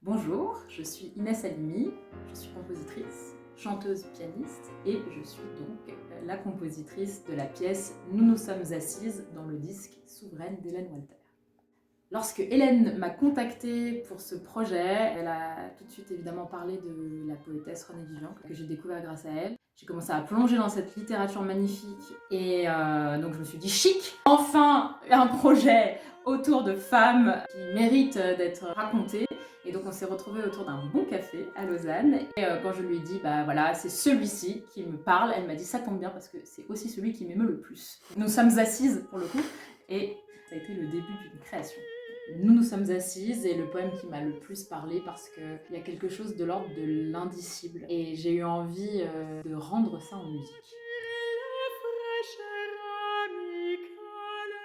Bonjour, je suis Inès Halimi, je suis compositrice, chanteuse, pianiste et je suis donc la compositrice de la pièce Nous nous sommes assises dans le disque Souveraine d'Hélène Walter. Lorsque Hélène m'a contactée pour ce projet, elle a tout de suite évidemment parlé de la poétesse Renée Vivant que j'ai découvert grâce à elle. J'ai commencé à plonger dans cette littérature magnifique et donc je me suis dit chic, enfin un projet autour de femmes qui méritent d'être racontées. Et donc on s'est retrouvés autour d'un bon café à Lausanne. Et quand je lui ai dit, bah voilà, c'est celui-ci qui me parle, elle m'a dit ça tombe bien parce que c'est aussi celui qui m'émeut le plus. Nous sommes assises pour le coup et ça a été le début d'une création. Nous nous sommes assises est le poème qui m'a le plus parlé parce qu'il y a quelque chose de l'ordre de l'indicible et j'ai eu envie de rendre ça en musique.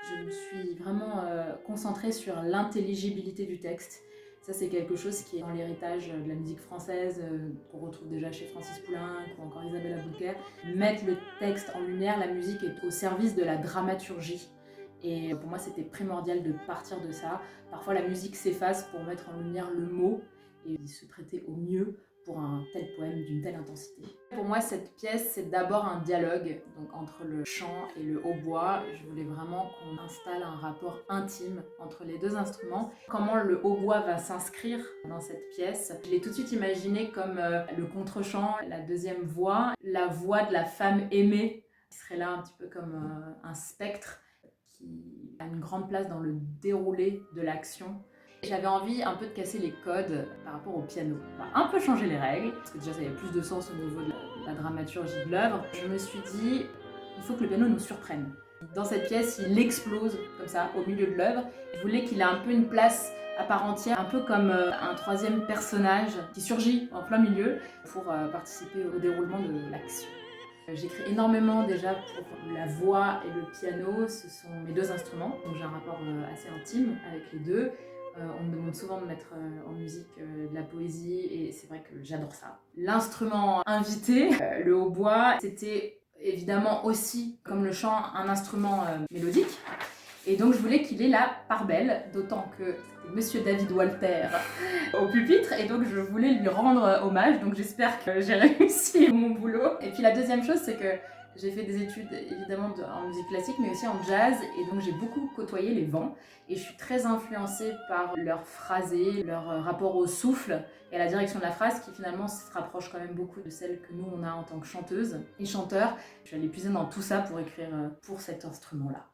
Je me suis vraiment concentrée sur l'intelligibilité du texte. Ça, c'est quelque chose qui est dans l'héritage de la musique française, qu'on retrouve déjà chez Francis Poulenc ou encore Isabelle Aboulker. Mettre le texte en lumière, la musique est au service de la dramaturgie. Et pour moi, c'était primordial de partir de ça. Parfois, la musique s'efface pour mettre en lumière le mot et se prêter au mieux pour un tel poème d'une telle intensité. Pour moi, cette pièce, c'est d'abord un dialogue donc entre le chant et le hautbois. Je voulais vraiment qu'on installe un rapport intime entre les deux instruments. Comment le hautbois va s'inscrire dans cette pièce, je l'ai tout de suite imaginé comme le contre-chant, la deuxième voix, la voix de la femme aimée, qui serait là un petit peu comme un spectre qui a une grande place dans le déroulé de l'action. J'avais envie un peu de casser les codes par rapport au piano, un peu changer les règles, parce que déjà ça avait plus de sens au niveau de la dramaturgie de l'œuvre. Je me suis dit, il faut que le piano nous surprenne. Dans cette pièce, il explose comme ça au milieu de l'œuvre. Je voulais qu'il ait un peu une place à part entière, un peu comme un troisième personnage qui surgit en plein milieu pour participer au déroulement de l'action. J'écris énormément déjà pour la voix et le piano, ce sont mes deux instruments, donc j'ai un rapport assez intime avec les deux. On me demande souvent de mettre en musique de la poésie et c'est vrai que j'adore ça. L'instrument invité, le hautbois, c'était évidemment aussi, comme le chant, un instrument mélodique. Et donc je voulais qu'il ait la part belle, d'autant que c'était Monsieur David Walter au pupitre, et donc je voulais lui rendre hommage, donc j'espère que j'ai réussi mon boulot. Et puis la deuxième chose, c'est que j'ai fait des études évidemment en musique classique, mais aussi en jazz, et donc j'ai beaucoup côtoyé les vents, et je suis très influencée par leur phrasé, leur rapport au souffle et à la direction de la phrase, qui finalement se rapproche quand même beaucoup de celle que nous on a en tant que chanteuse et chanteur. Je suis allée puiser dans tout ça pour écrire pour cet instrument-là.